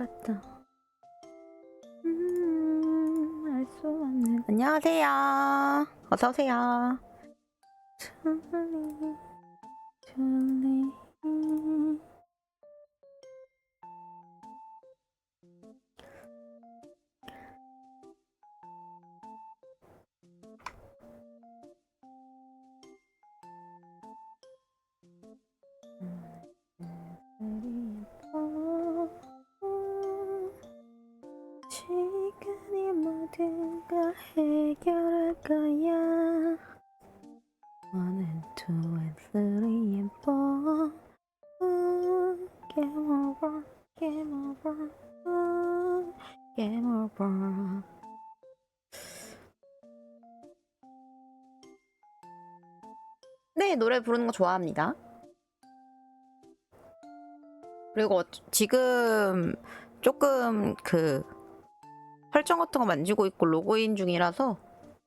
봤다. 알 수 없는. 안녕하세요. 어서 오세요. 줄리. 시간이 모든 걸 해결할 거야. 1 and 2 and 3 and 4. Game over, game over, game over. 네, 노래 부르는 거 좋아합니다. 그리고 지금 조금 그 설정 같은 거 만지고 있고 로그인 중이라서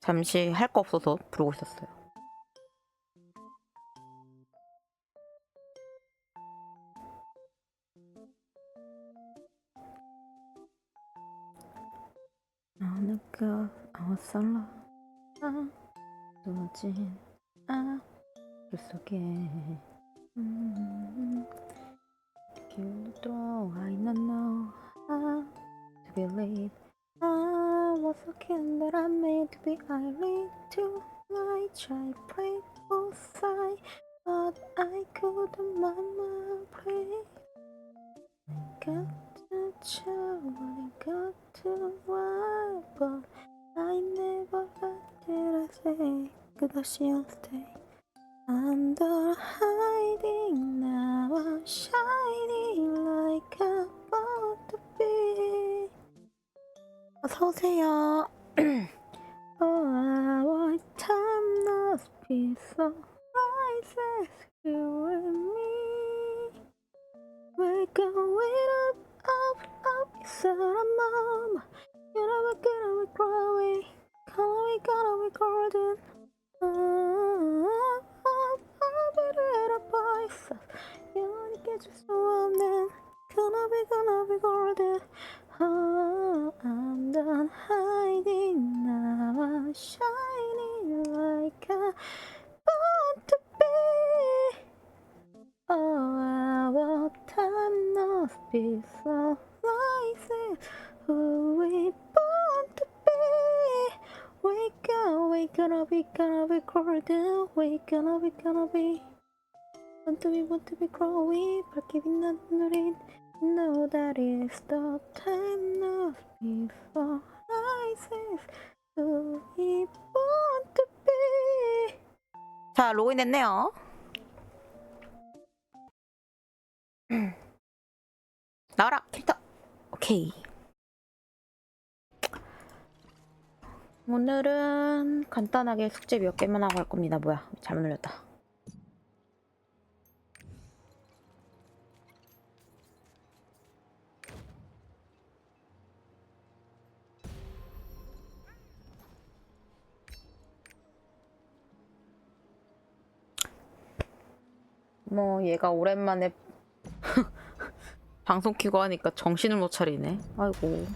잠시 할 거 없어서 부르고 있었어요. 어느덧 어설러 쏟아진 그 속에 기울도 I don't know how to believe I was looking that I made to be I lead to my child pray for sight but I couldn't mama pray got to show I got to wipe but I never let it say 끝없이 stay under hiding now I'm shining like a butterfly 어서오세요. Oh, our time must be so priceless you and me we're going up, up, up it's our mom you know we're gonna be growing gonna be golden little boys 영원히 깨질 수 없는 gonna be golden oh, I'm done hiding now I'm shining like a butterfly oh our time must be so rising who we born to be we gonna be golden we gonna be want to be growing 밝게 빛나는 우린 know that it's the time of before rises who we want to be 자 로그인했네요. 나와라 캐릭터. 오케이. 오늘은 간단하게 숙제 몇 개만 하고 할 겁니다. 뭐야 잘못 눌렸다. 뭐 얘가 오랜만에 방송 키고 하니까 정신을 못 차리네. 아이고.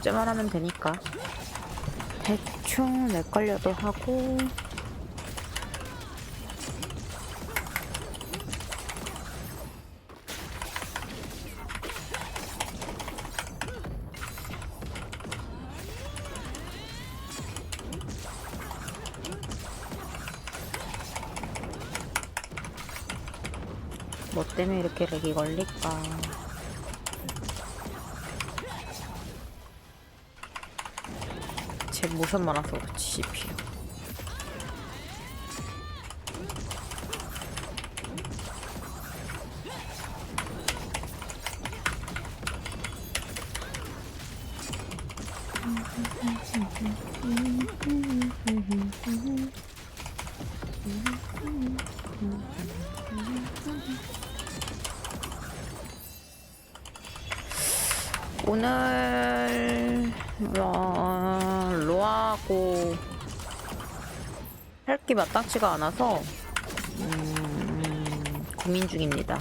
숙제만 하면 되니까 대충 렉걸려도 하고 뭐 때문에 이렇게 렉이 걸릴까. 제 모션 많아서 그렇지 CPU. 오늘 로아하고 할 게 마땅치가 않아서 고민 중입니다.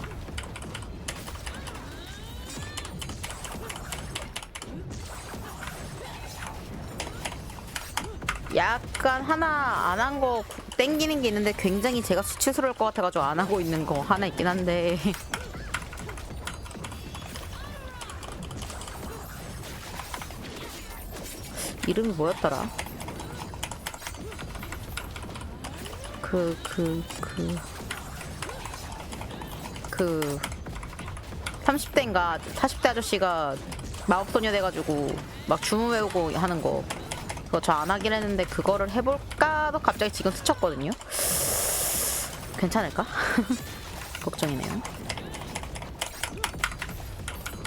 약간 하나 안 한 거 땡기는 게 있는데 굉장히 제가 수치스러울 것 같아가지고 안 하고 있는 거 하나 있긴 한데 이름이 뭐였더라? 30대인가 40대 아저씨가 마법소녀 돼가지고 막 주문 외우고 하는 거 그거 저 안 하긴 했는데 그거를 해볼까도 갑자기 지금 스쳤거든요. 괜찮을까? 걱정이네요.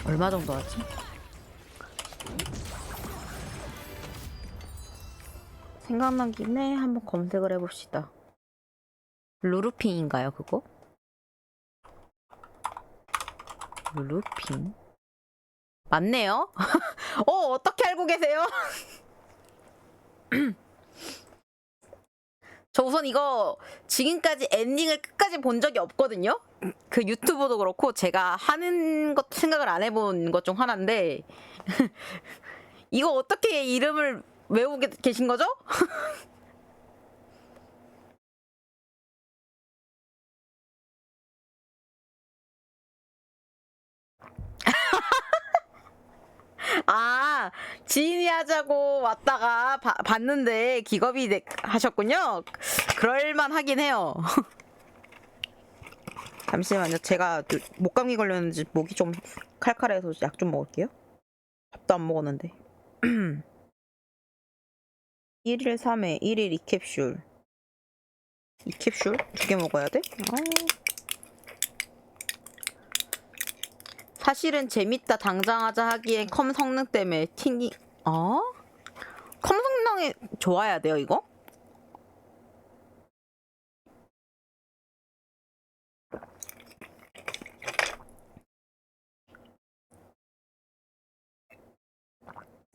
얼마 정도 하지? 생각난 김에 한번 검색을 해봅시다. 루루핑인가요, 그거? 루루핑? 맞네요? 어떻게 알고 계세요? 저 우선 이거 지금까지 엔딩을 끝까지 본 적이 없거든요? 그 유튜브도 그렇고 제가 하는 것 생각을 안 해본 것 중 하나인데 이거 어떻게 이름을 외우고 계신 거죠? 아, 지인이 하자고 왔다가 봤는데 기겁이 하셨군요. 그럴만 하긴 해요. 잠시만요. 제가 목감기 걸렸는지 목이 좀 칼칼해서 약 좀 먹을게요. 밥도 안 먹었는데. 1일 3회, 1일 2캡슐. 2캡슐? 2개 먹어야 돼? 사실은 재밌다 당장 하자 하기엔 컴 성능 때문에 튕기... 컴 성능이 좋아야 돼요, 이거?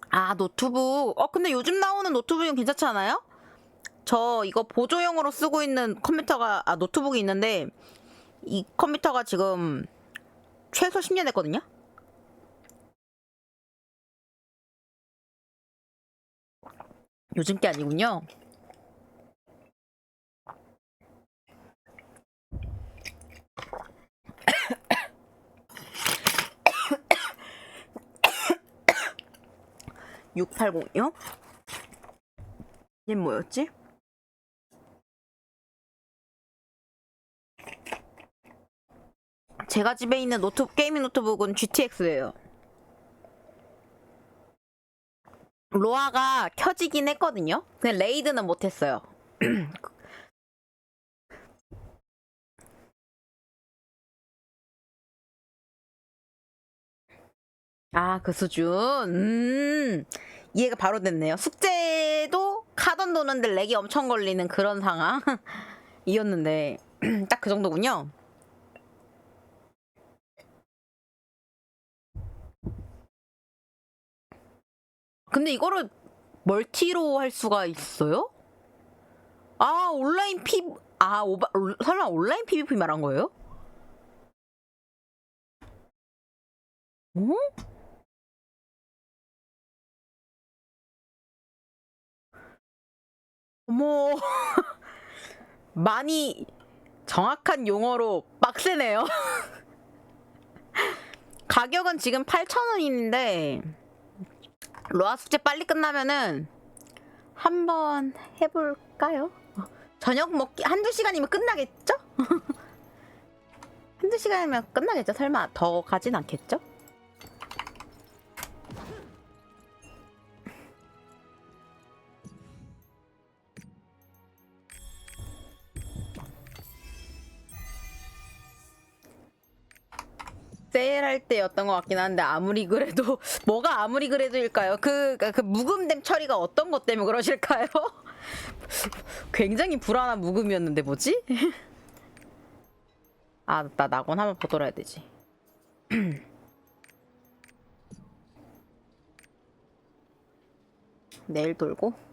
아, 노트북. 근데 요즘 나오는 노트북은 괜찮지 않아요? 저 이거 보조용으로 쓰고 있는 컴퓨터가, 노트북이 있는데, 이 컴퓨터가 지금 최소 10년 됐거든요? 요즘 게 아니군요. (680요) 얘 뭐였지? 제가 집에 있는 게이밍 노트북은 GTX예요. 로아가 켜지긴 했거든요. 근데 레이드는 못했어요. 그 수준. 이해가 바로 됐네요. 숙제도 카던 도는데 렉이 엄청 걸리는 그런 상황이었는데 딱 그 정도군요. 근데 이거를 멀티로 할 수가 있어요? 온라인 설마 온라인 PVP 말한 거예요? 어? 어머, 많이 정확한 용어로 빡세네요. 가격은 지금 8,000원인데 로아 숙제 빨리 끝나면은 한번 해볼까요? 저녁 먹기 한두 시간이면 끝나겠죠? 한두 시간이면 끝나겠죠? 설마 더 가진 않겠죠? 세일할 때였던 것 같긴 한데 아무리 그래도 뭐가 아무리 그래도일까요? 그 묵음됨 처리가 어떤 것 때문에 그러실까요? 굉장히 불안한 묵음이었는데 뭐지? 아, 나 낙원 한번 보더라 해야 되지. 내일 돌고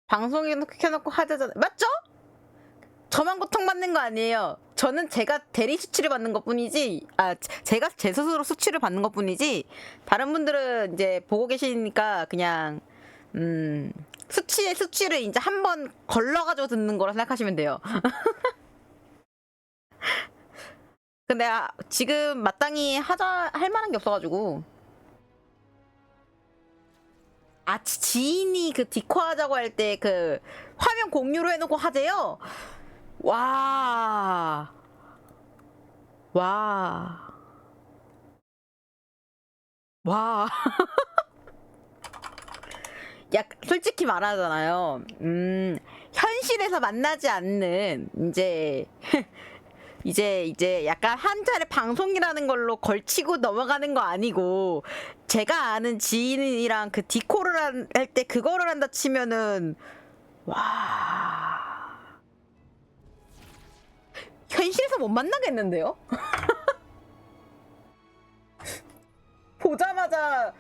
방송에 켜놓고 하자잖아요. 맞죠? 저만 고통받는 거 아니에요. 저는 제가 대리 수치를 받는 것 뿐이지, 제가 제 스스로 수치를 받는 것 뿐이지, 다른 분들은 이제 보고 계시니까 그냥, 수치의 수치를 이제 한번 걸러가지고 듣는 거라 생각하시면 돼요. 근데 지금 마땅히 할 만한 게 없어가지고. 지인이 그 디코 하자고 할 때 그 화면 공유로 해놓고 하재요? 와. 와. 와. 솔직히 말하잖아요. 현실에서 만나지 않는, 이제 약간 한자의 방송이라는 걸로 걸치고 넘어가는 거 아니고, 제가 아는 지인이랑 그 디코를 할 때 그거를 한다 치면은, 와. 현실에서 못 만나겠는데요? 보자마자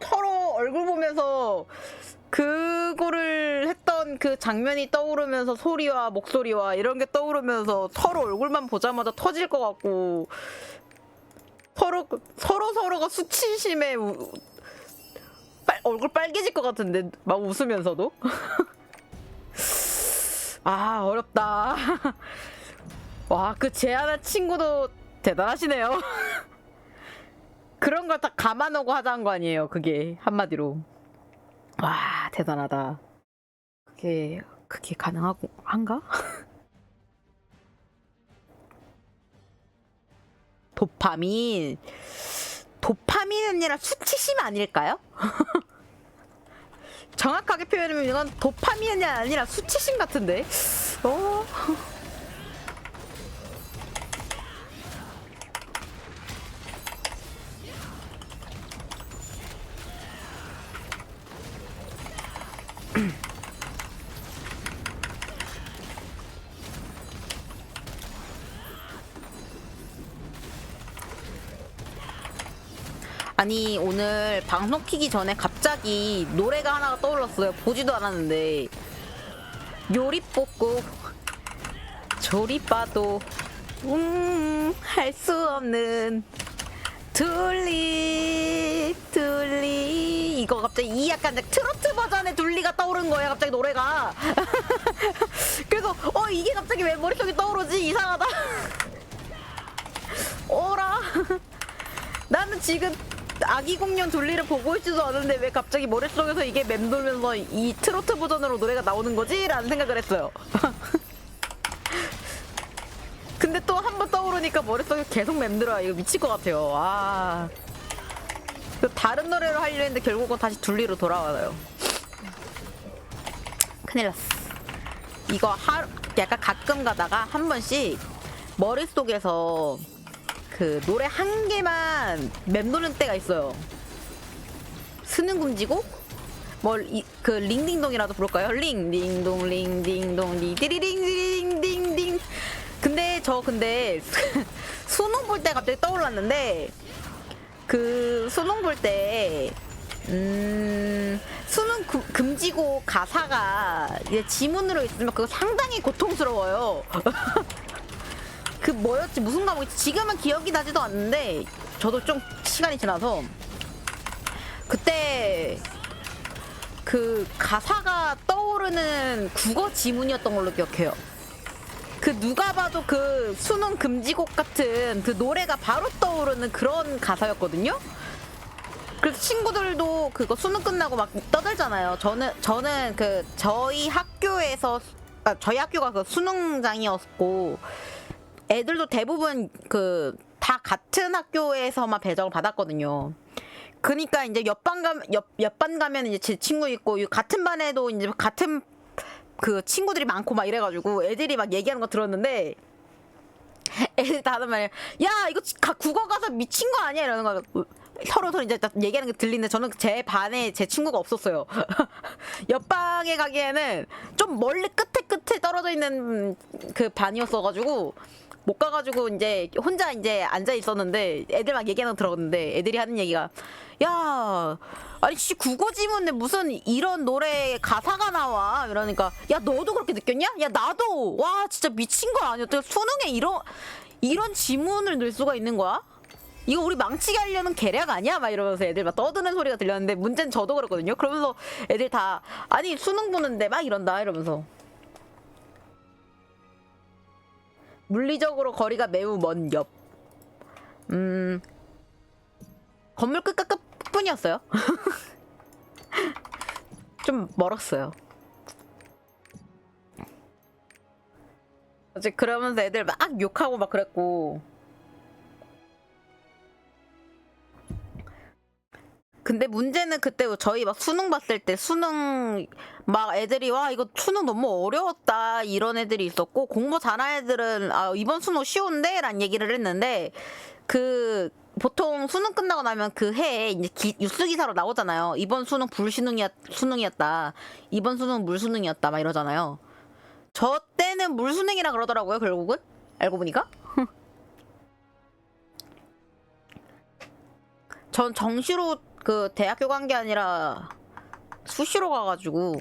서로 얼굴 보면서 그거를 했던 그 장면이 떠오르면서 소리와 목소리와 이런 게 떠오르면서 서로 얼굴만 보자마자 터질 것 같고 서로가 수치심에 얼굴 빨개질 것 같은데 막 웃으면서도 아 어렵다. 와, 그 제안한 친구도 대단하시네요. 그런 걸 다 감안하고 하자는 거 아니에요, 그게 한마디로. 와, 대단하다. 그게 가능하고 한가? 도파민은 아니라 수치심 아닐까요? 정확하게 표현하면 이건 도파민이 아니라 수치심 같은데. 아니, 오늘 방송 키기 전에 갑자기 노래가 하나가 떠올랐어요. 보지도 않았는데. 요리 뽑고 조리 봐도 할 수 없는 둘리 이거 갑자기 이 약간 트로트 버전의 둘리가 떠오른 거예요. 갑자기 노래가. 그래서 이게 갑자기 왜 머릿속에 떠오르지? 이상하다. 오라. 나는 지금 아기 공룡 둘리를 보고 있지도 않은데 왜 갑자기 머릿속에서 이게 맴돌면서 이 트로트 버전으로 노래가 나오는 거지? 라는 생각을 했어요. 근데 또 한 번 떠오르니까 머릿속에 계속 맴들어요. 이거 미칠 것 같아요. 다른 노래로 하려 했는데 결국은 다시 둘리로 돌아와요. 큰일 났어. 이거 약간 가끔 가다가 한 번씩 머릿속에서 그 노래 한 개만 맴도는 때가 있어요. 스는 금지곡? 그 링딩동이라도 부를까요? 링딩동 링딩동 리디리링딩딩딩. 근데 수능 볼 때 갑자기 떠올랐는데 그 수능 볼 때 수능 금지곡 가사가 이제 지문으로 있으면 그거 상당히 고통스러워요. 그 뭐였지? 무슨 과목이지? 지금은 기억이 나지도 않는데 저도 좀 시간이 지나서 그때 그 가사가 떠오르는 국어 지문이었던 걸로 기억해요. 그 누가 봐도 그 수능 금지곡 같은 그 노래가 바로 떠오르는 그런 가사였거든요. 그래서 친구들도 그거 수능 끝나고 막 떠들잖아요. 저는 그 저희 학교가 그 수능장이었고 애들도 대부분 그 다 같은 학교에서만 배정을 받았거든요. 그러니까 이제 옆반 가면 이제 제 친구 있고 같은 반에도 이제 같은 그 친구들이 많고 막 이래가지고 애들이 막 얘기하는 거 들었는데 애들 다 하는 말이야. 야 이거 국어 가서 미친 거 아니야 이러는 거. 서로 이제 얘기하는 게 들리는데 저는 제 반에 제 친구가 없었어요. 옆방에 가기에는 좀 멀리 끝에 떨어져 있는 그 반이었어가지고 못 가가지고 이제 혼자 이제 앉아 있었는데 애들 막 얘기하는 거 들었는데 애들이 하는 얘기가 야 아니 씨 국어 지문에 무슨 이런 노래 가사가 나와 이러니까 야 너도 그렇게 느꼈냐? 야 나도 와 진짜 미친 거 아니야? 어떻게 수능에 이런 지문을 넣을 수가 있는 거야? 이거 우리 망치게 하려는 계략 아니야? 막 이러면서 애들 막 떠드는 소리가 들렸는데 문제는 저도 그렇거든요. 그러면서 애들 다 아니 수능 보는데 막 이런다 이러면서 물리적으로 거리가 매우 먼 옆. 건물 끝뿐이었어요. 좀 멀었어요. 어제 그러면서 애들 막 욕하고 막 그랬고. 근데 문제는 그때 저희 막 수능 봤을 때 수능 막 애들이 와 이거 수능 너무 어려웠다 이런 애들이 있었고 공부 잘하는 애들은 아 이번 수능 쉬운데? 라는 얘기를 했는데 그 보통 수능 끝나고 나면 그 해에 이제 뉴스 기사로 나오잖아요. 이번 수능 수능이었다. 이번 수능 물수능이었다 막 이러잖아요. 저 때는 물수능이라 그러더라고요 결국은 알고 보니까. 전 정시로 그 대학교 간 게 아니라 수시로 가가지고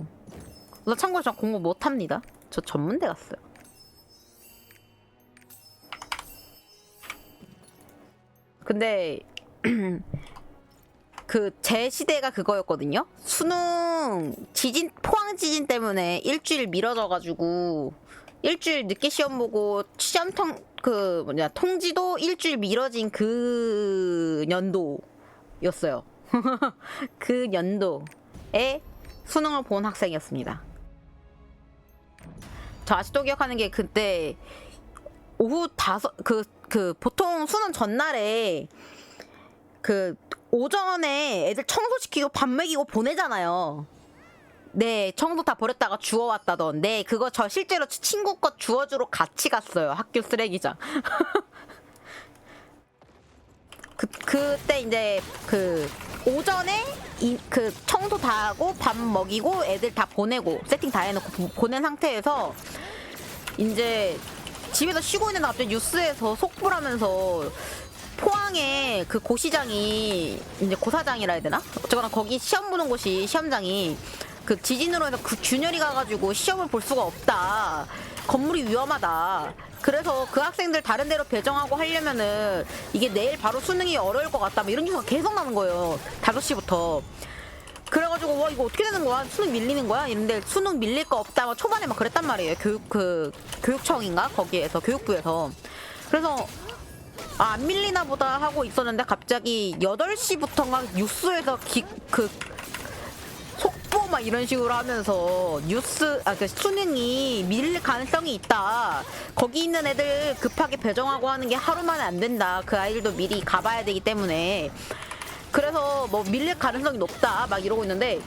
나 참고로 전 공부 못합니다. 저 전문대 갔어요. 근데 그 제 시대가 그거였거든요. 수능 포항 지진 때문에 일주일 미뤄져가지고 일주일 늦게 시험 보고 시험 통지도 일주일 미뤄진 그 연도였어요. 그 연도에 수능을 본 학생이었습니다. 저 아직도 기억하는 게 그때 오후 5 보통 수능 전날에 그 오전에 애들 청소시키고 밥 먹이고 보내잖아요. 네, 청소 다 버렸다가 주워왔다던. 네, 그거 저 실제로 친구 것 주워주러 같이 갔어요. 학교 쓰레기장. 그때 이제 오전에 청소 다 하고 밥 먹이고 애들 다 보내고 세팅 다 해놓고 보낸 상태에서 이제 집에서 쉬고 있는데 갑자기 뉴스에서 속보를 하면서 포항에 그 고시장이 이제 고사장이라 해야 되나? 어쨌거나 거기 시험 보는 곳이 시험장이 그 지진으로 해서 그 균열이 가가지고 시험을 볼 수가 없다. 건물이 위험하다. 그래서 그 학생들 다른 데로 배정하고 하려면은 이게 내일 바로 수능이 어려울 것 같다. 뭐 이런 뉴스가 계속 나는 거예요. 5시부터. 그래가지고 와 이거 어떻게 되는 거야? 수능 밀리는 거야? 이런데 수능 밀릴 거 없다. 막 초반에 막 그랬단 말이에요. 교육청인가? 거기에서 교육부에서. 그래서 안 밀리나 보다 하고 있었는데 갑자기 8시부터가 뉴스에서 속보 막 이런 식으로 하면서 그 수능이 밀릴 가능성이 있다. 거기 있는 애들 급하게 배정하고 하는 게 하루 만에 안 된다. 그 아이들도 미리 가봐야 되기 때문에. 그래서 뭐 밀릴 가능성이 높다. 막 이러고 있는데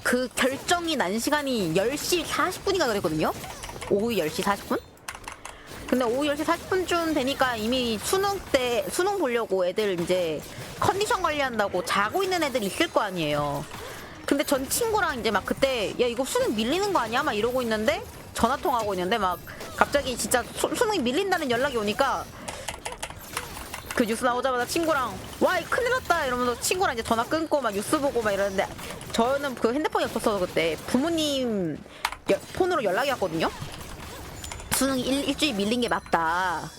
그 결정이 난 시간이 10시 40분인가 그랬거든요. 오후 10시 40분? 근데 오후 10시 40분쯤 되니까 이미 수능 보려고 애들 이제 컨디션 관리한다고 자고 있는 애들 있을 거 아니에요. 근데 전 친구랑 이제 막 그때 야 이거 수능 밀리는 거 아니야? 막 이러고 있는데 전화 통화하고 있는데 막 갑자기 진짜 수능이 밀린다는 연락이 오니까 그 뉴스 나오자마자 친구랑 와 이거 큰일 났다 이러면서 친구랑 이제 전화 끊고 막 뉴스 보고 막 이러는데 저는 그 핸드폰이 없어서 그때 부모님 폰으로 연락이 왔거든요. 수능 일주일 밀린 게 맞다.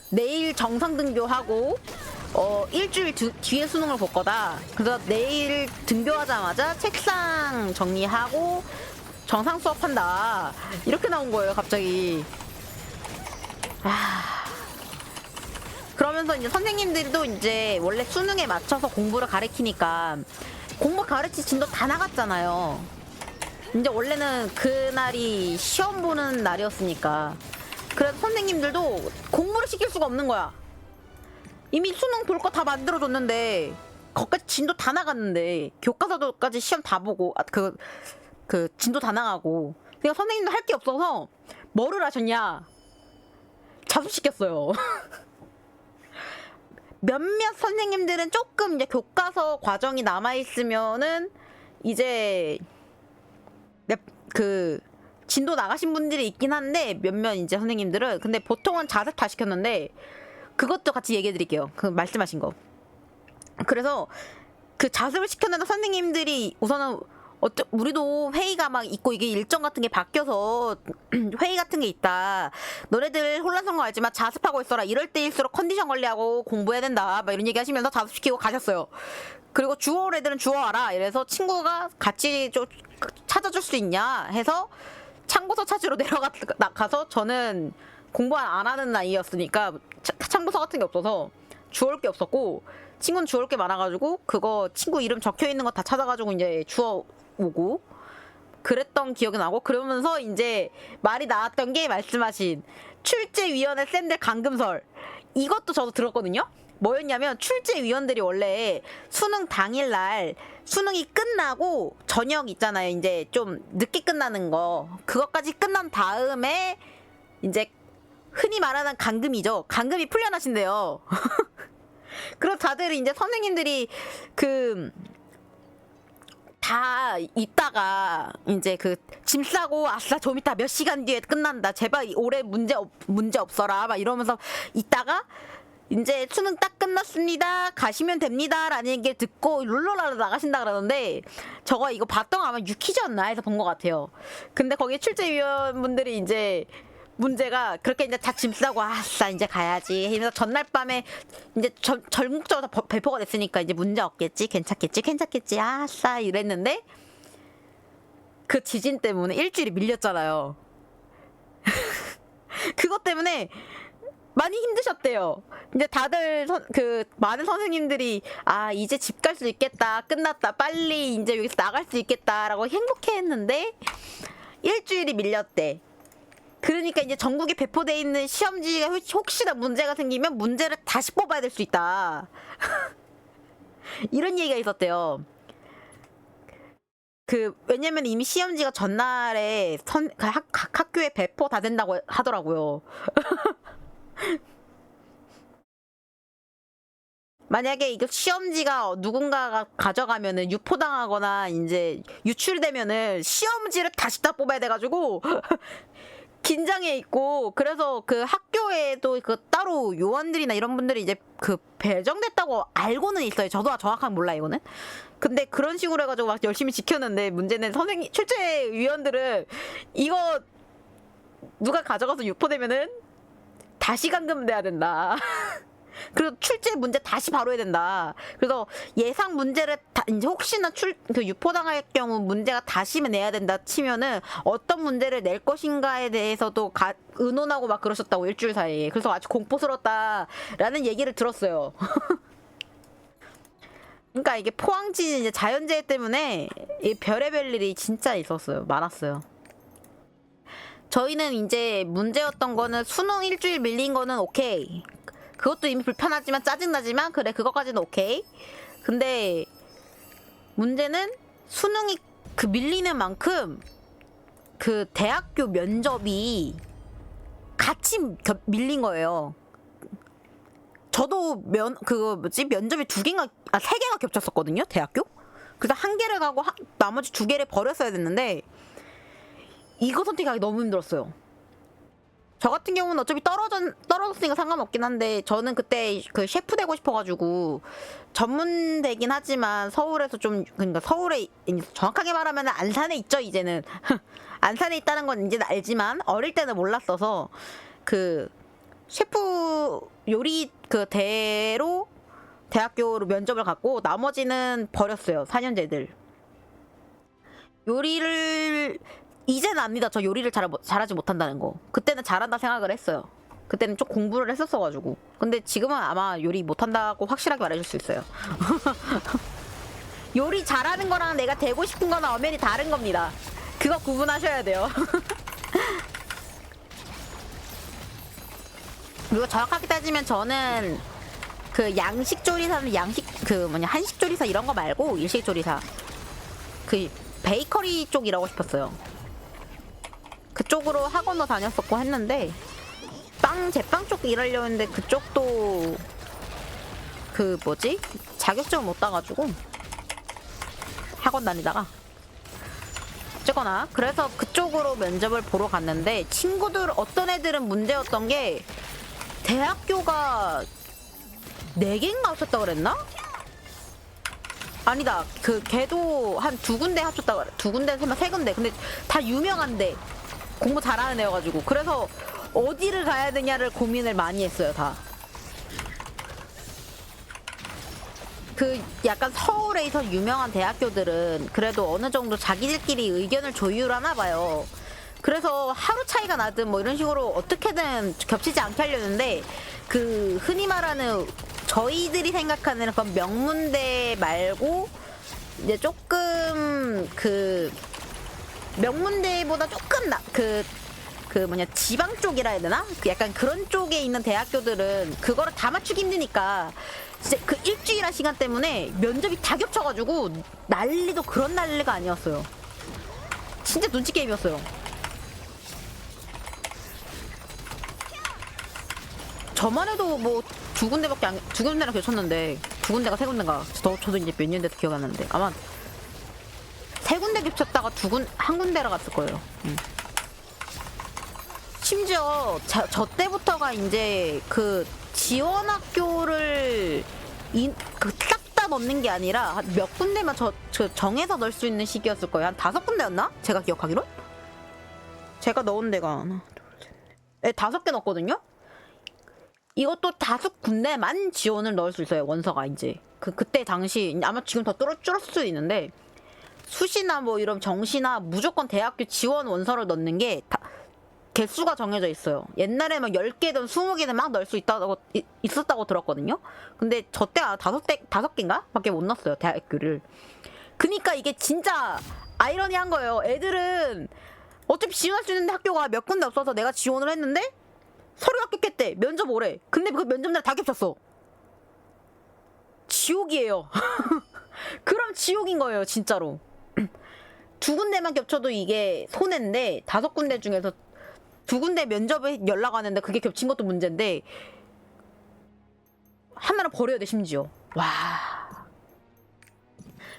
내일 정상 등교하고 일주일 뒤에 수능을 볼 거다. 그래서 내일 등교하자마자 책상 정리하고 정상 수업한다. 이렇게 나온 거예요, 갑자기. 그러면서 이제 선생님들도 이제 원래 수능에 맞춰서 공부를 가르치니까 공부 가르치 진도 다 나갔잖아요. 이제 원래는 그날이 시험 보는 날이었으니까. 그래서 선생님들도 공부를 시킬 수가 없는 거야. 이미 수능 볼 거 다 만들어줬는데 거기까지 진도 다 나갔는데 교과서도까지 시험 다 보고 그 진도 다 나가고 그냥 선생님도 할 게 없어서 뭐를 하셨냐? 자습시켰어요. 몇몇 선생님들은 조금 이제 교과서 과정이 남아있으면은 이제 그 진도 나가신 분들이 있긴 한데 몇몇 이제 선생님들은 근데 보통은 자습 다 시켰는데 그것도 같이 얘기해 드릴게요. 그 말씀하신 거. 그래서 그 자습을 시켰는데 선생님들이 우선은 우리도 회의가 막 있고 이게 일정 같은 게 바뀌어서 회의 같은 게 있다. 너네들 혼란스러운 거 알지만 자습하고 있어라. 이럴 때일수록 컨디션 관리하고 공부해야 된다. 막 이런 얘기 하시면서 자습시키고 가셨어요. 그리고 주워 올 애들은 주워 와라. 이래서 친구가 같이 좀 찾아줄 수 있냐 해서 참고서 찾으러 내려가서 저는 공부 안 하는 나이였으니까 참고서 같은 게 없어서 주워올 게 없었고 친구는 주워올 게 많아가지고 그거 친구 이름 적혀있는 거 다 찾아가지고 이제 주워오고 그랬던 기억이 나고 그러면서 이제 말이 나왔던 게 말씀하신 출제위원회 쌤들 감금설 이것도 저도 들었거든요. 뭐였냐면 출제위원들이 원래 수능 당일날 수능이 끝나고 저녁 있잖아요. 이제 좀 늦게 끝나는 거 그것까지 끝난 다음에 이제 흔히 말하는 감금이죠. 감금이 풀려나신대요. 그래서 다들 이제 선생님들이 다 있다가 이제 그 짐 싸고 아싸 좀 이따 몇 시간 뒤에 끝난다. 제발 올해 문제 없어라. 막 이러면서 있다가 이제 수능 딱 끝났습니다. 가시면 됩니다. 라는 얘기를 듣고 룰루랄라 나가신다 그러는데 저거 이거 봤던 거 아마 유키즈였나 해서 본 것 같아요. 근데 거기 출제위원분들이 이제 문제가 그렇게 이제 다 짐 싸고 아싸 이제 가야지 하면서 전날 밤에 이제 전국적으로 다 배포가 됐으니까 이제 문제 없겠지 괜찮겠지 아싸 이랬는데 그 지진 때문에 일주일이 밀렸잖아요. 그것 때문에 많이 힘드셨대요. 이제 다들 많은 선생님들이 아 이제 집 갈 수 있겠다 끝났다 빨리 이제 여기서 나갈 수 있겠다라고 행복해했는데 일주일이 밀렸대. 그러니까 이제 전국에 배포돼 있는 시험지가 혹시나 문제가 생기면 문제를 다시 뽑아야 될 수 있다. 이런 얘기가 있었대요. 왜냐면 이미 시험지가 전날에 각 학교에 배포 다 된다고 하더라고요. 만약에 이거 시험지가 누군가가 가져가면은 유포당하거나 이제 유출되면은 시험지를 다시 다 뽑아야 돼가지고 긴장해 있고 그래서 그 학교에도 따로 요원들이나 이런 분들이 이제 배정됐다고 알고는 있어요. 저도 정확하게 몰라 이거는. 근데 그런 식으로 해가지고 막 열심히 지켰는데 문제는 출제위원들은 이거 누가 가져가서 유포되면은 다시 감금돼야 된다. 그리고 출제 문제 다시 바로 해야 된다. 그래서 예상 문제를 이제 혹시나 유포당할 경우 문제가 다시 내야 된다 치면은 어떤 문제를 낼 것인가에 대해서도 의논하고 막 그러셨다고 일주일 사이에. 그래서 아주 공포스럽다라는 얘기를 들었어요. 그러니까 이게 포항지 이제 자연재해 때문에 이 별의별 일이 진짜 있었어요. 많았어요. 저희는 이제 문제였던 거는 수능 일주일 밀린 거는 오케이. 그것도 이미 불편하지만 짜증나지만 그래 그것까지는 오케이. 근데 문제는 수능이 밀리는 만큼 대학교 면접이 같이 밀린 거예요. 저도 면접이 2개인가 3개가 겹쳤었거든요. 대학교. 그래서 1개를 가고 나머지 2개를 버렸어야 됐는데 이거 선택하기 너무 힘들었어요. 저 같은 경우는 어차피 떨어졌으니까 상관없긴 한데 저는 그때 셰프 되고 싶어가지고 전문되긴 하지만 서울에서 그러니까 서울에 정확하게 말하면 안산에 있죠 이제는. 안산에 있다는 건 이제는 알지만 어릴 때는 몰랐어서 셰프 요리 대로 대학교로 면접을 갔고 나머지는 버렸어요. 4년제들. 요리를 이제는 압니다. 저 요리를 잘하지 못한다는 거. 그때는 잘한다 생각을 했어요. 그때는 좀 공부를 했었어가지고. 근데 지금은 아마 요리 못한다고 확실하게 말해줄 수 있어요. 요리 잘하는 거랑 내가 되고 싶은 거는 엄연히 다른 겁니다. 그거 구분하셔야 돼요. 그리고 정확하게 따지면 저는 양식 조리사는 한식 조리사 이런 거 말고 일식 조리사 베이커리 쪽 일하고 싶었어요. 그쪽으로 학원도 다녔었고 했는데 제빵 쪽 일하려고 했는데 그쪽도 그 뭐지? 자격증을 못 따가지고 학원 다니다가 어쨌거나 그래서 그쪽으로 면접을 보러 갔는데 친구들 어떤 애들은 문제였던 게 대학교가 4개인가 합쳤다 그랬나? 아니다. 그 걔도 한 2군데 합쳤다 그래. 2군데, 3군데. 근데 다 유명한데 공부 잘하는 애여가지고 그래서 어디를 가야 되냐를 고민을 많이 했어요. 다. 그 약간 서울에서 유명한 대학교들은 그래도 어느 정도 자기들끼리 의견을 조율하나 봐요. 그래서 하루 차이가 나든 뭐 이런 식으로 어떻게든 겹치지 않게 하려는데 그 흔히 말하는 저희들이 생각하는 그런 명문대 말고 이제 조금 그 명문대보다 조금 지방 쪽이라 해야 되나? 약간 그런 쪽에 있는 대학교들은 그거를 다 맞추기 힘드니까 진짜 그 일주일한 시간 때문에 면접이 다 겹쳐가지고 난리도 그런 난리가 아니었어요. 진짜 눈치 게임이었어요. 저만 해도 뭐 2군데랑 겹쳤는데 2군데가 3군데인가 저도 이제 몇 년 돼서 기억 안 나는데 아마 3군데 겹쳤다가 한 군데라 갔을 거예요. 심지어 저 때부터가 이제 그 지원 학교를 딱 다 넣는 게 아니라 몇 군데만 저 정해서 넣을 수 있는 시기였을 거예요. 한 5군데였나? 제가 기억하기로? 제가 넣은 데가 하나, 둘, 셋, 넷. 5개 넣었거든요? 이것도 5군데만 지원을 넣을 수 있어요. 원서가 이제 그때 당시 아마 지금 더 줄었을 수도 있는데 수시나 뭐 이런 정시나 무조건 대학교 지원 원서를 넣는 게 개수가 정해져 있어요. 옛날에 막 10개든 20개든 막 넣을 수 있었다고 들었거든요. 근데 저 때 5개인가? 밖에 못 넣었어요. 대학교를. 그니까 이게 진짜 아이러니한 거예요. 애들은 어차피 지원할 수 있는 학교가 몇 군데 없어서 내가 지원을 했는데 서류 합격했대. 면접 오래. 근데 그 면접날 다 겹쳤어. 지옥이에요. 그럼 지옥인 거예요. 진짜로. 2군데만 겹쳐도 이게 손해인데 5군데 중에서 2군데 면접에 연락 왔는데 그게 겹친 것도 문제인데 하나를 버려야 돼 심지어. 와.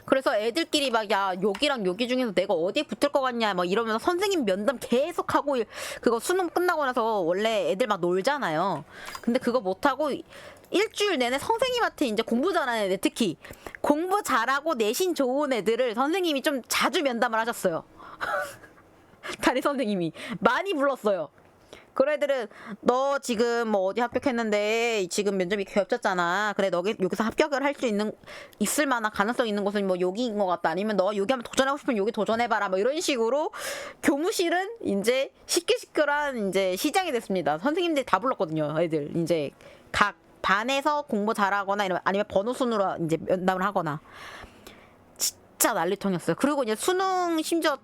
그래서 애들끼리 막 야 여기랑 여기 중에서 내가 어디에 붙을 것 같냐 막 이러면서 선생님 면담 계속 하고 그거 수능 끝나고 나서 원래 애들 막 놀잖아요. 근데 그거 못하고 일주일 내내 선생님한테 이제 공부 잘하는 애들 특히 공부 잘하고 내신 좋은 애들을 선생님이 좀 자주 면담을 하셨어요. 담임 선생님이 많이 불렀어요. 그 애들은 너 지금 뭐 어디 합격했는데 지금 면접이 겹쳤잖아. 그래 너 여기서 합격을 할 수 있을 만한 가능성 있는 곳은 뭐 여기인 것 같다. 아니면 너 여기 한번 도전하고 싶으면 여기 도전해봐라. 뭐 이런 식으로 교무실은 이제 시끌시끌한 이제 시장이 됐습니다. 선생님들이 다 불렀거든요. 애들 이제 각 반에서 공부 잘하거나 아니면 번호 순으로 이제 면담을 하거나 진짜 난리통이었어요. 그리고 이제 수능 심지어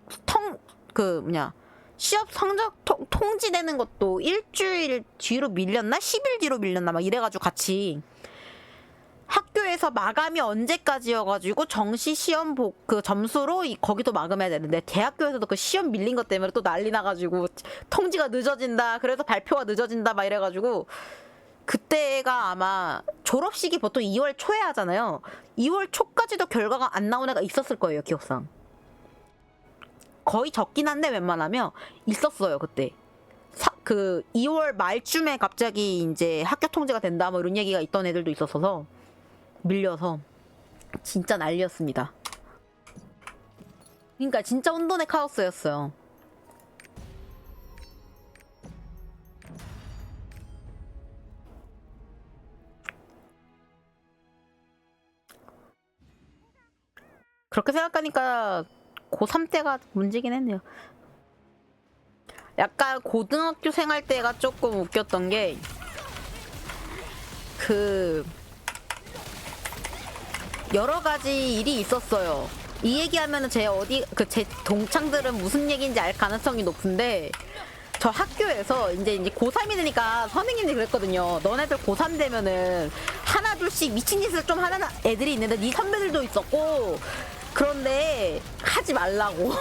시합 성적 통지되는 것도 일주일 뒤로 밀렸나? 10일 뒤로 밀렸나? 막 이래가지고 같이 학교에서 마감이 언제까지여가지고 정시 시험 그 점수로 거기도 마감해야 되는데 대학교에서도 그 시험 밀린 것 때문에 또 난리 나가지고 통지가 늦어진다. 그래서 발표가 늦어진다. 막 이래가지고 그때가 아마 졸업식이 보통 2월 초에 하잖아요. 2월 초까지도 결과가 안 나온 애가 있었을 거예요. 기억상. 거의 적긴 한데 웬만하면 있었어요. 그때. 그 2월 말쯤에 갑자기 이제 학교 통제가 된다 뭐 이런 얘기가 있던 애들도 있었어서 밀려서 진짜 난리였습니다. 그러니까 진짜 혼돈의 카오스였어요. 그렇게 생각하니까 고3 때가 문제긴 했네요. 약간 고등학교 생활 때가 조금 웃겼던 게 여러 가지 일이 있었어요. 이 얘기하면은 제 동창들은 무슨 얘기인지 알 가능성이 높은데 저 학교에서 이제 고3이 되니까 선생님들이 그랬거든요. 너네들 고3 되면은 하나 둘씩 미친 짓을 좀 하는 애들이 있는데 네 선배들도 있었고 그런데 하지 말라고.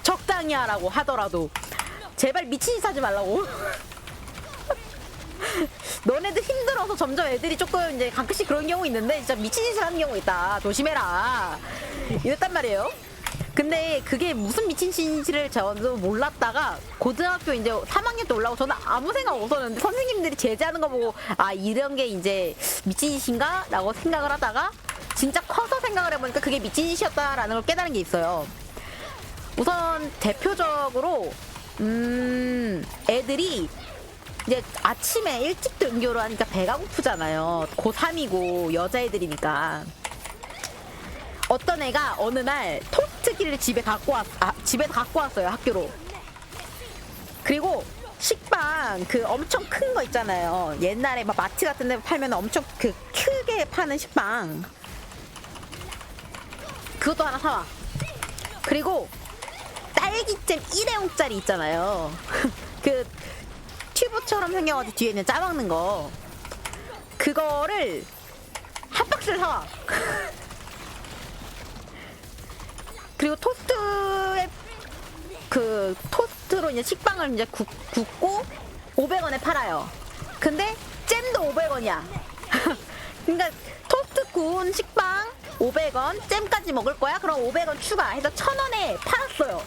저 적당히 하라고 하더라도 제발 미친 짓 하지 말라고. 너네들 힘들어서 점점 애들이 조금 이제 가끔씩 그런 경우 있는데 진짜 미친 짓을 하는 경우 있다. 조심해라. 이랬단 말이에요. 근데 그게 무슨 미친 짓을 저도 몰랐다가 고등학교 이제 3학년 때 올라오고 저는 아무 생각 없었는데 선생님들이 제재하는 거 보고 아 이런 게 이제 미친 짓인가? 라고 생각을 하다가 진짜 커서 생각을 해보니까 그게 미친 짓이었다라는 걸 깨달은 게 있어요. 우선 대표적으로 애들이 이제 아침에 일찍 등교를 하니까 배가 고프잖아요. 고3이고 여자애들이니까. 어떤 애가 어느 날 토스트기를 집에 갖고 왔어요, 학교로. 그리고 식빵 그 엄청 큰 거 있잖아요. 옛날에 막 마트 같은 데 팔면 엄청 그 크게 파는 식빵. 그것도 하나 사와. 그리고 딸기잼 일회용짜리 있잖아요. 그 튜브처럼 생겨가지고 뒤에 있는 짜먹는 거. 그거를 한 박스를 사와. 그리고 토스트에 그 토스트로 이제 식빵을 이제 굽고 500원에 팔아요. 근데 잼도 500원이야. 그러니까 토스트 구운 식빵 500원, 잼까지 먹을 거야? 그럼 500원 추가해서 1000원에 팔았어요.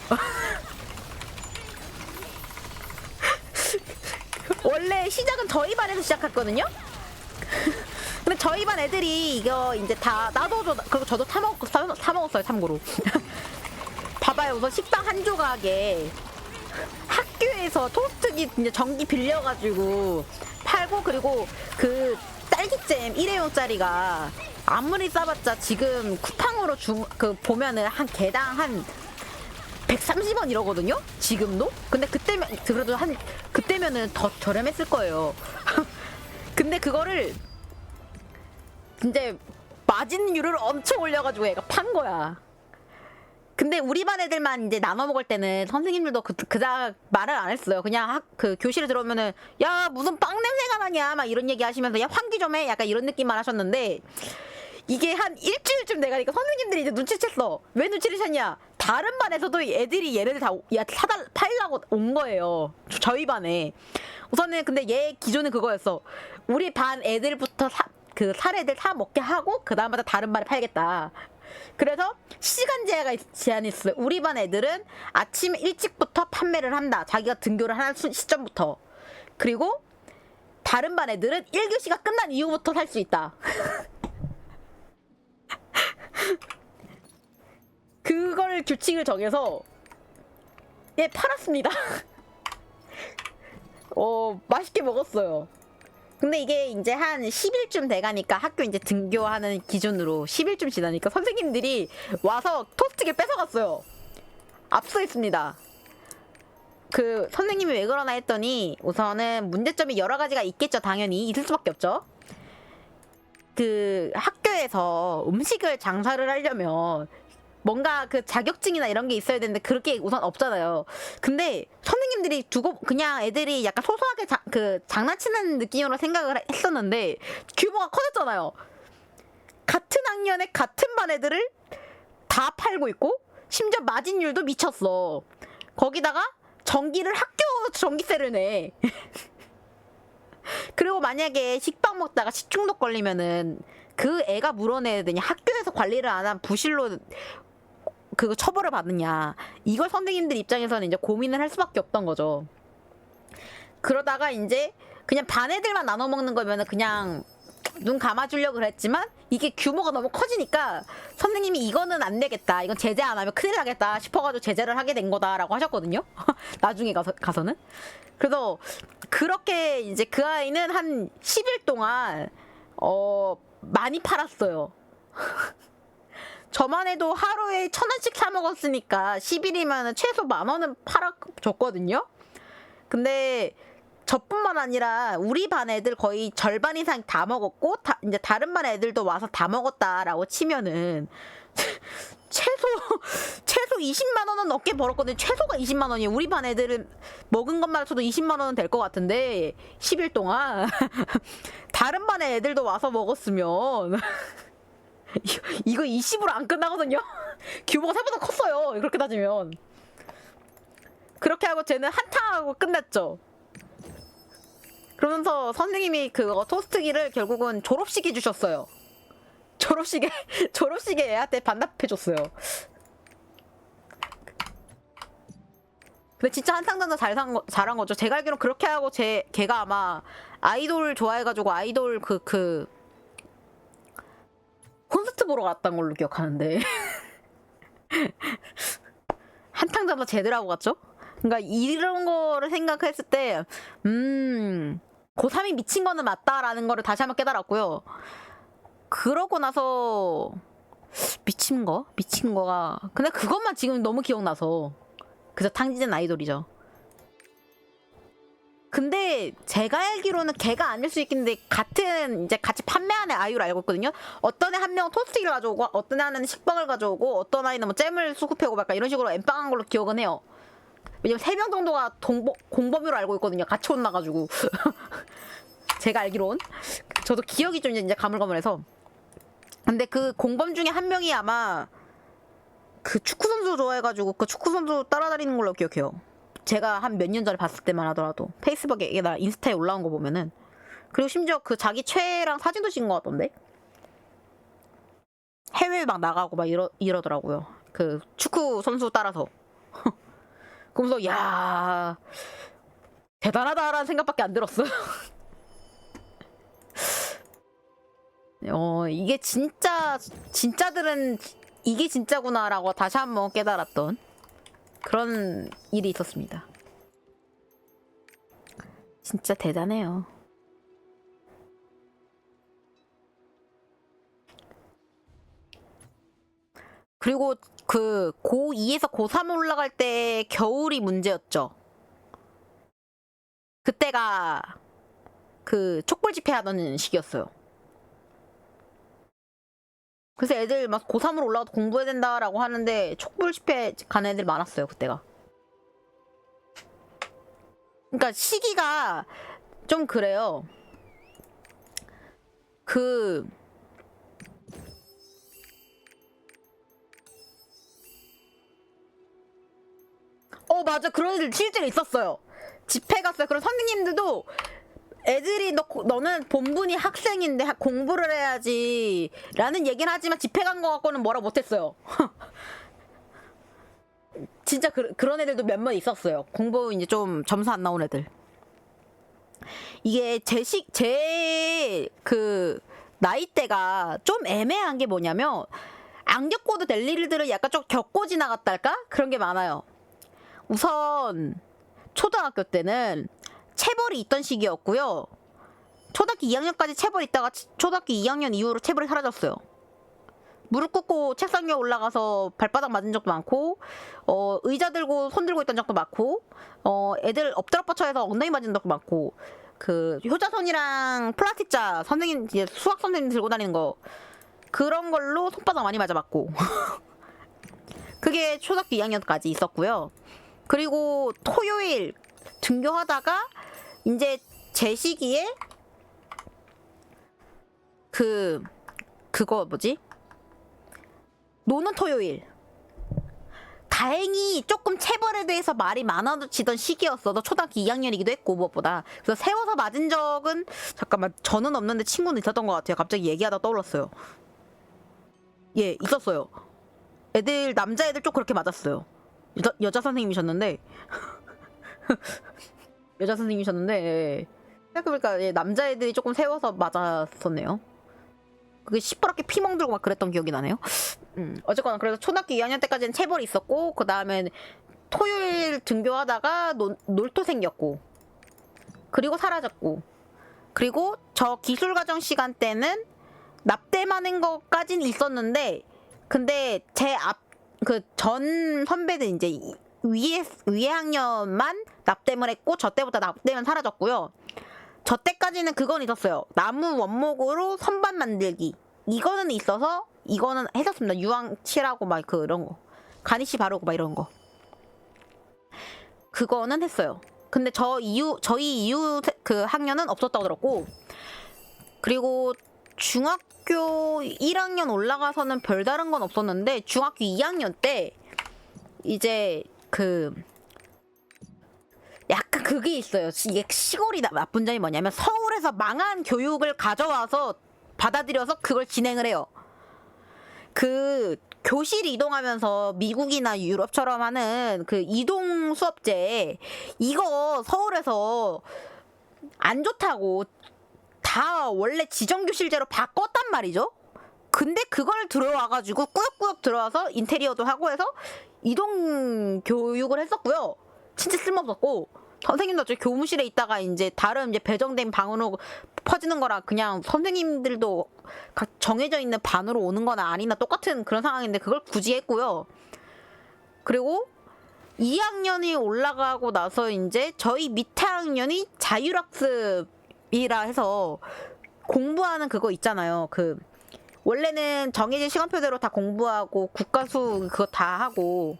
원래 시작은 저희 반에서 시작했거든요. 근데 저희 반 애들이 이거 이제 다 나도 그리고 저도 사 먹었어요, 참고로. 봐봐요. 우선 식빵 한 조각에 학교에서 토스트기 이제 전기 빌려가지고 팔고, 그리고 그 딸기잼 일회용짜리가 아무리 싸봤자 지금 쿠팡으로 보면은 한 개당 한 130원 이러거든요? 지금도? 근데 그래도 그때면은 더 저렴했을 거예요. 근데 그거를 이제 마진율을 엄청 올려가지고 애가 판 거야. 근데 우리 반 애들만 이제 나눠 먹을 때는 선생님들도 그닥 말을 안 했어요. 그냥 그 교실에 들어오면은 야 무슨 빵 냄새가 나냐 막 이런 얘기 하시면서 야 환기 좀 해 약간 이런 느낌만 하셨는데, 이게 한 일주일쯤 돼가니까 선생님들이 이제 눈치챘어. 왜 눈치를 챘냐? 다른 반에서도 애들이 얘네들 다 팔려고 온 거예요. 저희 반에. 우선은 근데 얘 기존은 그거였어. 우리 반 애들부터 살 애들 사 먹게 하고 그 다음부터 다른 반에 팔겠다. 그래서 시간 제한이 있어요. 우리 반 애들은 아침 일찍부터 판매를 한다. 자기가 등교를 하는 시점부터. 그리고 다른 반 애들은 1교시가 끝난 이후부터 살 수 있다. 그걸 규칙을 정해서 예 팔았습니다. 맛있게 먹었어요. 근데 이게 이제 한 10일쯤 돼가니까 학교 이제 등교하는 기준으로 10일쯤 지나니까 선생님들이 와서 토스트기를 뺏어갔어요. 앞서 있습니다. 그 선생님이 왜 그러나 했더니 우선은 문제점이 여러 가지가 있겠죠. 당연히 있을 수밖에 없죠. 그 학교에서 음식을 장사를 하려면 뭔가 그 자격증이나 이런 게 있어야 되는데 그렇게 우선 없잖아요. 근데 선생님들이 그냥 애들이 약간 소소하게 장난치는 느낌으로 생각을 했었는데 규모가 커졌잖아요. 같은 학년에 같은 반 애들을 다 팔고 있고 심지어 마진율도 미쳤어. 거기다가 전기를 학교 전기세를 내. 그리고 만약에 식빵 먹다가 식중독 걸리면은 그 애가 물어내야 되냐, 학교에서 관리를 안 한 부실로 그거 처벌을 받느냐, 이걸 선생님들 입장에서는 이제 고민을 할 수밖에 없던 거죠. 그러다가 이제 그냥 반 애들만 나눠 먹는 거면은 그냥 눈 감아주려고 그랬지만 이게 규모가 너무 커지니까 선생님이 이거는 안 되겠다, 이건 제재 안 하면 큰일 나겠다 싶어가지고 제재를 하게 된 거다라고 하셨거든요. 나중에 가서는. 그래서 그렇게 이제 그 아이는 한 10일 동안 많이 팔았어요. 저만 해도 하루에 1,000원씩 사 먹었으니까 10일이면 최소 10,000원은 팔아줬거든요. 근데 저뿐만 아니라 우리 반 애들 거의 절반 이상 다 먹었고, 이제 다른 반 애들도 와서 다 먹었다라고 치면은 최소 20만 원은 넘게 벌었거든요. 최소가 20만 원이에요. 우리 반 애들은 먹은 것만 해도 20만 원은 될 것 같은데 10일 동안 다른 반 애들도 와서 먹었으면 이거 20으로 안 끝나거든요. 규모가 생각보다 컸어요. 그렇게 따지면. 그렇게 하고 쟤는 한탕하고 끝났죠. 그러면서 선생님이 그거 토스트기를 결국은 졸업식에 주셨어요. 졸업식에 애한테 반납해줬어요. 근데 진짜 한탕전자 잘한 거죠. 제가 알기로 그렇게 하고 걔가 아마 아이돌 좋아해가지고 아이돌 콘서트 보러 갔던 걸로 기억하는데. 한탕전자 제대로 하고 갔죠? 그러니까 이런 거를 생각했을 때 고3이 미친 거는 맞다라는 거를 다시 한번 깨달았고요. 그러고 나서 미친 거가 근데 그것만 지금 너무 기억나서 그저 탕진된 아이돌이죠. 근데 제가 알기로는 걔가 아닐 수 있겠는데 같은 이제 같이 판매하는 아이를 알고 있거든요. 어떤 애 한 명은 토스트기를 가져오고 어떤 애 하나는 식빵을 가져오고 어떤 아이는 뭐 잼을 수급해오고 약간 이런 식으로 엠빵한 걸로 기억은 해요. 왜냐면 3명 정도가 공범위로 알고 있거든요. 같이 혼나가지고. 제가 알기론. 저도 기억이 좀 이제 가물가물해서. 근데 그 공범 중에 한 명이 아마 그 축구선수 좋아해가지고 그 축구선수 따라다니는 걸로 기억해요. 제가 한 몇 년 전에 봤을 때만 하더라도. 페이스북에, 나 인스타에 올라온 거 보면은. 그리고 심지어 그 자기 최애랑 사진도 찍은 것 같던데? 해외 막 나가고 막 이러더라고요. 그 축구 선수 따라서. 그러면서 야 대단하다라는 생각밖에 안 들었어요. 이게 진짜들은 이게 진짜구나라고 다시 한번 깨달았던 그런 일이 있었습니다. 진짜 대단해요. 그리고 그 고2에서 고3 올라갈 때 겨울이 문제였죠. 그때가 그 촛불 집회 하던 시기였어요. 그래서 애들 막 고3으로 올라가도 공부해야 된다라고 하는데 촛불 집회 가는 애들 많았어요, 그때가. 그러니까 시기가 좀 그래요. 맞아. 그런 애들 실제로 있었어요. 집회 갔어요. 그런 선생님들도 애들이 너는 본분이 학생인데 공부를 해야지 라는 얘기는 하지만 집회 간 거 갖고는 뭐라 못했어요. 진짜 그런 애들도 몇몇 있었어요. 공부 이제 좀 점수 안 나온 애들. 이게 제 나이대가 좀 애매한 게 뭐냐면 안 겪고도 될 일들을 약간 좀 겪고 지나갔달까? 그런 게 많아요. 우선 초등학교 때는 체벌이 있던 시기였고요. 초등학교 2학년까지 체벌이 있다가 초등학교 2학년 이후로 체벌이 사라졌어요. 무릎 꿇고 책상 위에 올라가서 발바닥 맞은 적도 많고 의자 들고 손 들고 있던 적도 많고 애들 엎드려 뻗쳐해서 엉덩이 맞은 적도 많고 그 효자손이랑 플라스틱자 선생님 수학 선생님 들고 다니는 거 그런 걸로 손바닥 많이 맞아봤고 그게 초등학교 2학년까지 있었고요. 그리고 토요일 등교하다가 이제 제 시기에 그거 뭐지? 노는 토요일. 다행히 조금 체벌에 대해서 말이 많아지던 시기였어. 너 초등학교 2학년이기도 했고 무엇보다. 그래서 세워서 맞은 적은 잠깐만 저는 없는데 친구는 있었던 것 같아요. 갑자기 얘기하다 떠올랐어요. 예, 있었어요. 남자애들 좀 그렇게 맞았어요. 여자 선생님이셨는데 생각해보니까 남자애들이 조금 세워서 맞았었네요. 그게 시퍼렇게 피 멍들고 막 그랬던 기억이 나네요. 어쨌거나 그래서 초등학교 2학년 때까지는 체벌이 있었고 그 다음에 토요일 등교하다가 놀토 생겼고 그리고 사라졌고 그리고 저 기술과정 시간 때는 납땜하는 것까지는 있었는데 근데 그 전 선배들 이제 위에 학년만 납땜을 했고 저 때부터 납땜은 사라졌고요. 저 때까지는 그건 있었어요. 나무 원목으로 선반 만들기. 이거는 있어서 이거는 했었습니다. 유황 칠하고 막 그런 거. 가니쉬 바르고 막 이런 거. 그거는 했어요. 근데 저희 이후 그 학년은 없었다고 들었고 그리고 중학교 1학년 올라가서는 별다른 건 없었는데 중학교 2학년 때 이제 약간 그게 있어요. 이게 시골이 나쁜 점이 뭐냐면 서울에서 망한 교육을 가져와서 받아들여서 그걸 진행을 해요. 그 교실 이동하면서 미국이나 유럽처럼 하는 그 이동 수업제 이거 서울에서 안 좋다고 다 원래 지정 교실제로 바꿨단 말이죠. 근데 그걸 들어와가지고 꾸역꾸역 들어와서 인테리어도 하고 해서 이동 교육을 했었고요. 진짜 쓸모없었고 선생님도 저 교무실에 있다가 이제 다른 이제 배정된 방으로 퍼지는 거라 그냥 선생님들도 각 정해져 있는 반으로 오는 거나 아니나 똑같은 그런 상황인데 그걸 굳이 했고요. 그리고 2학년이 올라가고 나서 이제 저희 밑에 학년이 자율학습이라 해서 공부하는 그거 있잖아요. 그 원래는 정해진 시간표대로 다 공부하고 국가수 그거 다 하고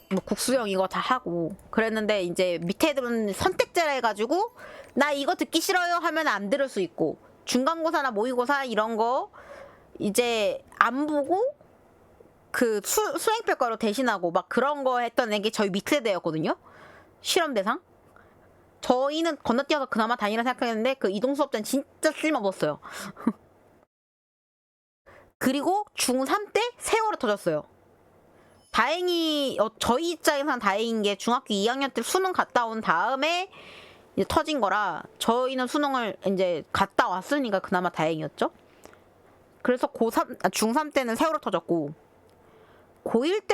뭐 국수형 이거 다 하고 그랬는데 이제 밑에 애들은 선택제라 해가지고 나 이거 듣기 싫어요 하면 안 들을 수 있고 중간고사나 모의고사 이런 거 이제 안 보고 그 수행평가로 대신하고 막 그런 거 했던 애게 저희 밑세대였거든요. 실험 대상. 저희는 건너뛰어서 그나마 다행이라 생각했는데 그 이동수업자는 진짜 쓸모없었어요. 그리고 중3 때 세월호 터졌어요. 다행히 저희 입장에서는 다행인 게 중학교 2학년 때 수능 갔다 온 다음에 이제 터진 거라 저희는 수능을 이제 갔다 왔으니까 그나마 다행이었죠. 그래서 중3 때는 세월호 터졌고 고1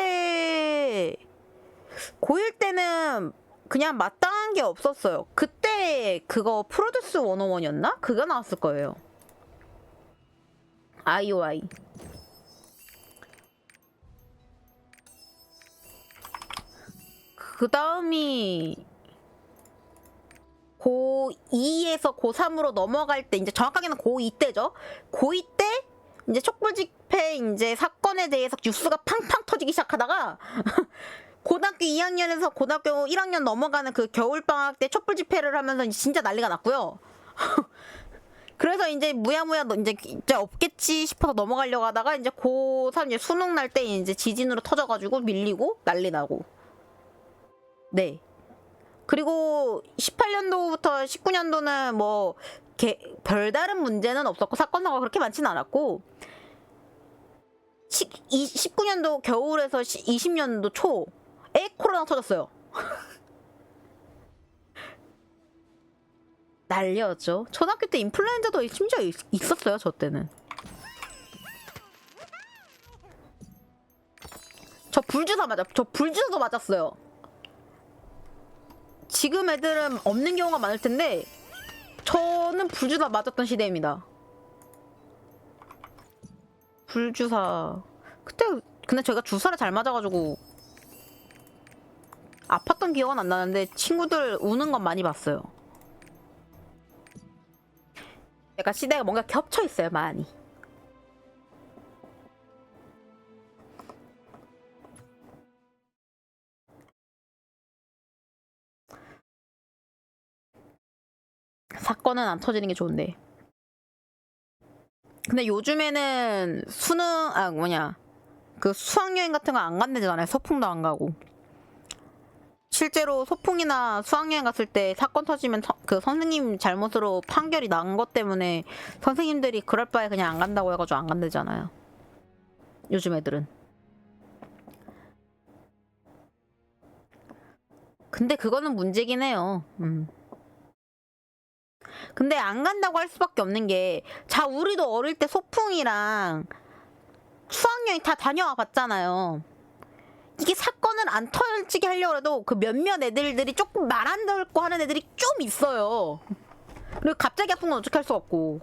때는 그냥 마땅한 게 없었어요. 그때 그거 프로듀스 101이었나? 그거 나왔을 거예요. IOI. 그 다음이 고2에서 고3으로 넘어갈 때 이제 정확하게는 고2 때죠. 고2 때 이제 촛불 집회 이제 사건에 대해서 뉴스가 팡팡 터지기 시작하다가 고등학교 2학년에서 고등학교 1학년 넘어가는 그 겨울방학 때 촛불 집회를 하면서 진짜 난리가 났고요. 그래서 이제 무야무야 이제 없겠지 싶어서 넘어가려고 하다가 이제 고3 이제 수능 날 때 이제 지진으로 터져가지고 밀리고 난리 나고. 네. 그리고 18년도부터 19년도는 뭐 별다른 문제는 없었고 사건사고가 그렇게 많지는 않았고 19년도 겨울에서 20년도 초에 코로나 터졌어요. 난리였죠. 초등학교 때 인플루엔자도 심지어 있었어요. 저 때는. 저 불주사도 맞았어요. 지금 애들은 없는 경우가 많을 텐데 저는 불주사 맞았던 시대입니다. 불주사. 그때 근데 제가 주사를 잘 맞아가지고 아팠던 기억은 안 나는데 친구들 우는 건 많이 봤어요. 약간 시대가 뭔가 겹쳐 있어요, 많이. 사건은 안 터지는 게 좋은데. 근데 요즘에는 그 수학여행 같은 거 안 간대잖아요. 소풍도 안 가고. 실제로 소풍이나 수학여행 갔을 때 사건 터지면 그 선생님 잘못으로 판결이 난 것 때문에 선생님들이 그럴 바에 그냥 안 간다고 해가지고 안 간대잖아요. 요즘 애들은. 근데 그거는 문제긴 해요. 근데 안 간다고 할 수밖에 없는 게 우리도 어릴 때 소풍이랑 수학여행 다 다녀와 봤잖아요. 이게 사건을 안 터지게 하려고 해도 그 몇몇 애들이 조금 말 안 듣고 하는 애들이 좀 있어요. 그리고 갑자기 아픈 건 어떻게 할 수 없고.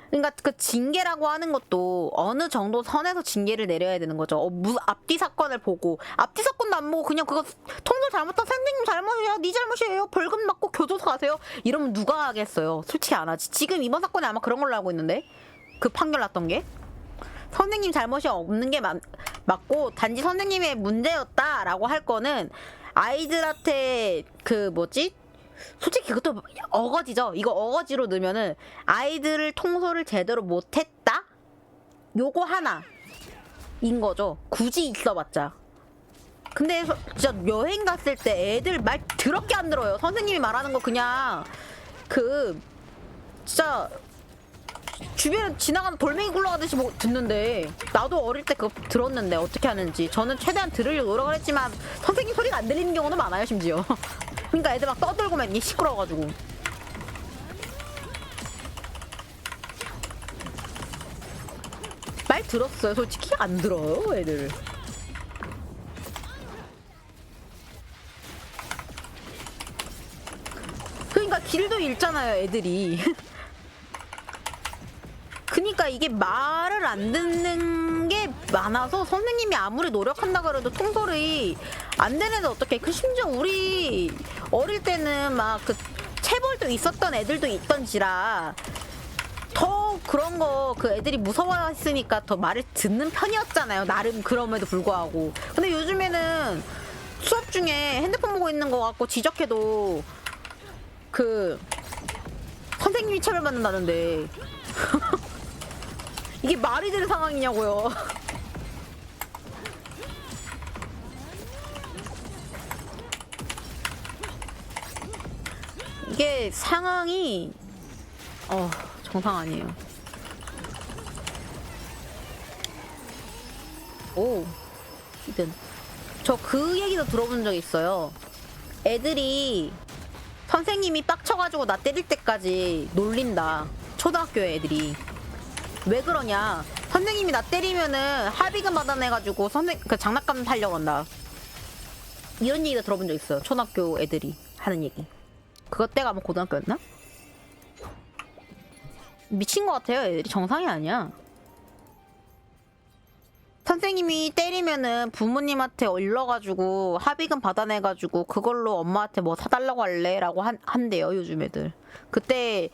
그러니까 그 징계라고 하는 것도 어느 정도 선에서 징계를 내려야 되는 거죠. 앞뒤 사건을 보고 앞뒤 사건도 안 보고 그냥 그거 통솔 잘못한 선생님 잘못이에요. 네 잘못이에요. 벌금 맞고 교도소 가세요. 이러면 누가 하겠어요. 솔직히 안 하지. 지금 이번 사건이 아마 그런 걸로 알고 있는데 그 판결 났던 게 선생님 잘못이 없는 게 맞고 단지 선생님의 문제였다라고 할 거는 아이들한테 솔직히 그것도 어거지죠. 이거 어거지로 넣으면은 아이들을 통솔을 제대로 못했다? 요거 하나인 거죠. 굳이 있어봤자. 근데 진짜 여행 갔을 때 애들 말 더럽게 안 들어요. 선생님이 말하는 거 그냥 진짜 주변에 지나가는 돌멩이 굴러가듯이 뭐 듣는데, 나도 어릴 때 그거 들었는데 어떻게 하는지 저는 최대한 들으려고 노력을 했지만 선생님 소리가 안 들리는 경우도 많아요, 심지어. 그러니까 애들 막 떠들고 막 이게 시끄러워가지고. 말 들었어요. 솔직히 안 들어요, 애들. 그러니까 길도 잃잖아요, 애들이. 그니까 이게 말을 안 듣는 게 많아서 선생님이 아무리 노력한다 그래도 통솔이 안 되는데 어떡해. 그 심지어 우리 어릴 때는 막 그 체벌도 있었던 애들도 있던지라 더 그런 거 그 애들이 무서워했으니까 더 말을 듣는 편이었잖아요. 나름 그럼에도 불구하고. 근데 요즘에는 수업 중에 핸드폰 보고 있는 거 갖고 지적해도 그 선생님이 체벌받는다는데 이게 말이 되는 상황이냐고요. 이게 상황이 정상 아니에요. 오, 이든 저 그 얘기도 들어본 적 있어요. 애들이 선생님이 빡쳐가지고 나 때릴 때까지 놀린다. 초등학교 애들이. 왜 그러냐? 선생님이 나 때리면은 합의금 받아내가지고 그 장난감 살려고 한다. 이런 얘기도 들어본 적 있어요. 초등학교 애들이 하는 얘기. 그것 때가 아마 고등학교였나? 미친 것 같아요. 애들이 정상이 아니야. 선생님이 때리면은 부모님한테 올려가지고 합의금 받아내가지고 그걸로 엄마한테 뭐 사달라고 할래? 라고 한대요. 요즘 애들. 그때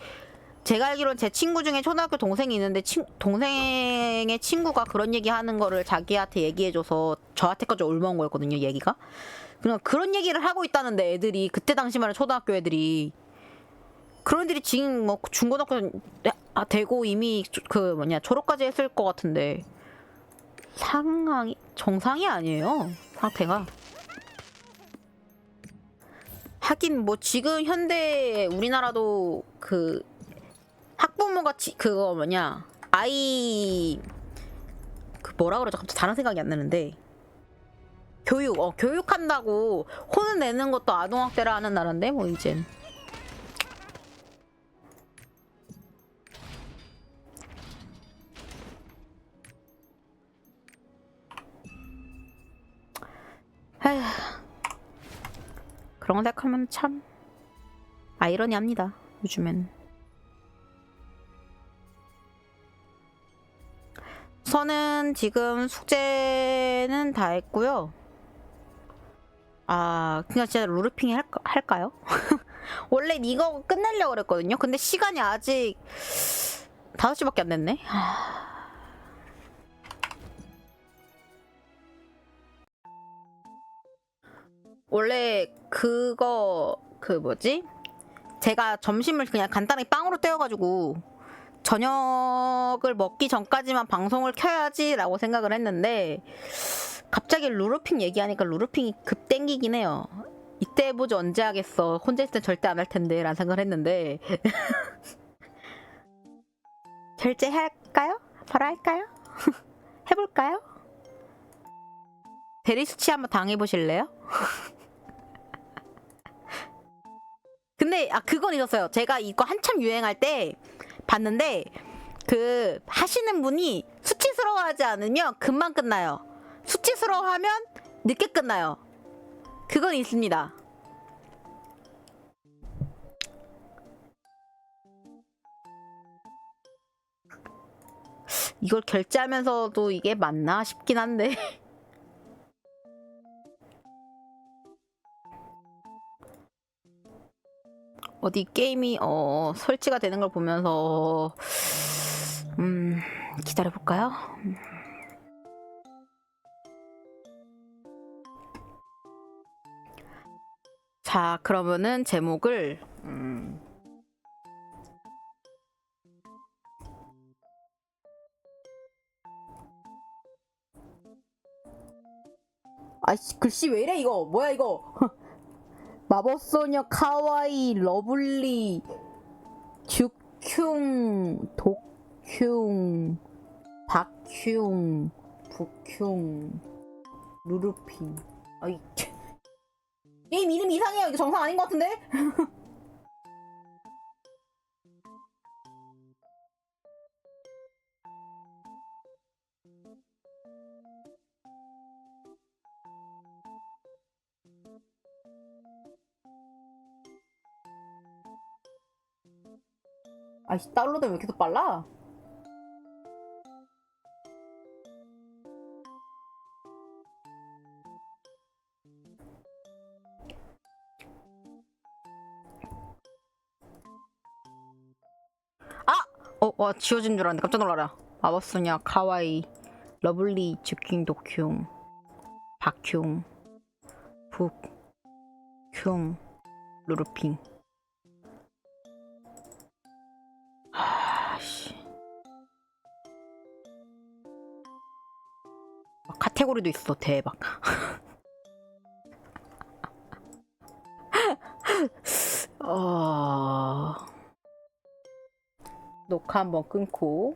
제가 알기로는 제 친구 중에 초등학교 동생이 있는데 동생의 친구가 그런 얘기 하는 거를 자기한테 얘기해줘서 저한테까지 올라온 거였거든요, 얘기가. 그냥 그런 얘기를 하고 있다는데 애들이 그때 당시만 해도 초등학교 애들이 그런 애들이 지금 뭐 중고등학교 되고 이미 졸업까지 했을 것 같은데 상황이 정상이 아니에요, 상태가. 하긴 뭐 지금 현대 우리나라도 학부모가 그거 아이 뭐라 그러죠? 갑자기 다른 생각이 안 나는데 교육한다고 혼을 내는 것도 아동학대라 하는 나라인데 뭐 이젠. 에휴, 그런 거 생각하면 참 아이러니합니다, 요즘엔. 저는 지금 숙제는 다 했고요. 그냥 진짜 루르핑 할까요? 원래 이거 끝내려고 그랬거든요. 근데 시간이 아직 5시밖에 안 됐네. 원래 제가 점심을 그냥 간단하게 빵으로 때워가지고 저녁을 먹기 전까지만 방송을 켜야지라고 생각을 했는데 갑자기 루루핑 얘기하니까 루루핑이 급 땡기긴 해요. 이때 해보지 언제 하겠어. 혼자 있을 땐 절대 안 할 텐데 라는 생각을 했는데 결제할까요? 바로 할까요? 해볼까요? 대리수치 한번 당해보실래요? 근데 그건 있었어요. 제가 이거 한참 유행할 때 봤는데 하시는 분이 수치스러워하지 않으면 금방 끝나요. 수치스러워하면 늦게 끝나요. 그건 있습니다. 이걸 결제하면서도 이게 맞나 싶긴 한데 어디 게임이 설치가 되는 걸 보면서 기다려볼까요? 자, 그러면은 제목을 아이씨, 글씨 왜 이래, 이거? 뭐야, 이거? 마법소녀, 카와이, 러블리, 듀쁉, 독쁉, 박쁉, 북쁉, 루루핑. 아이, 게임 이름이 이상해요. 이거 정상 아닌 것 같은데? 아이씨, 다운로드 왜 이렇게 또 빨라? 와, 지워진 줄 알았는데 깜짝 놀라라. 마법소녀, 카와이, 러블리, 듀킹, 독쁉, 박쁉, 북쁉, 루루핑. 아씨. 카테고리도 있어. 대박. 녹화 한번 끊고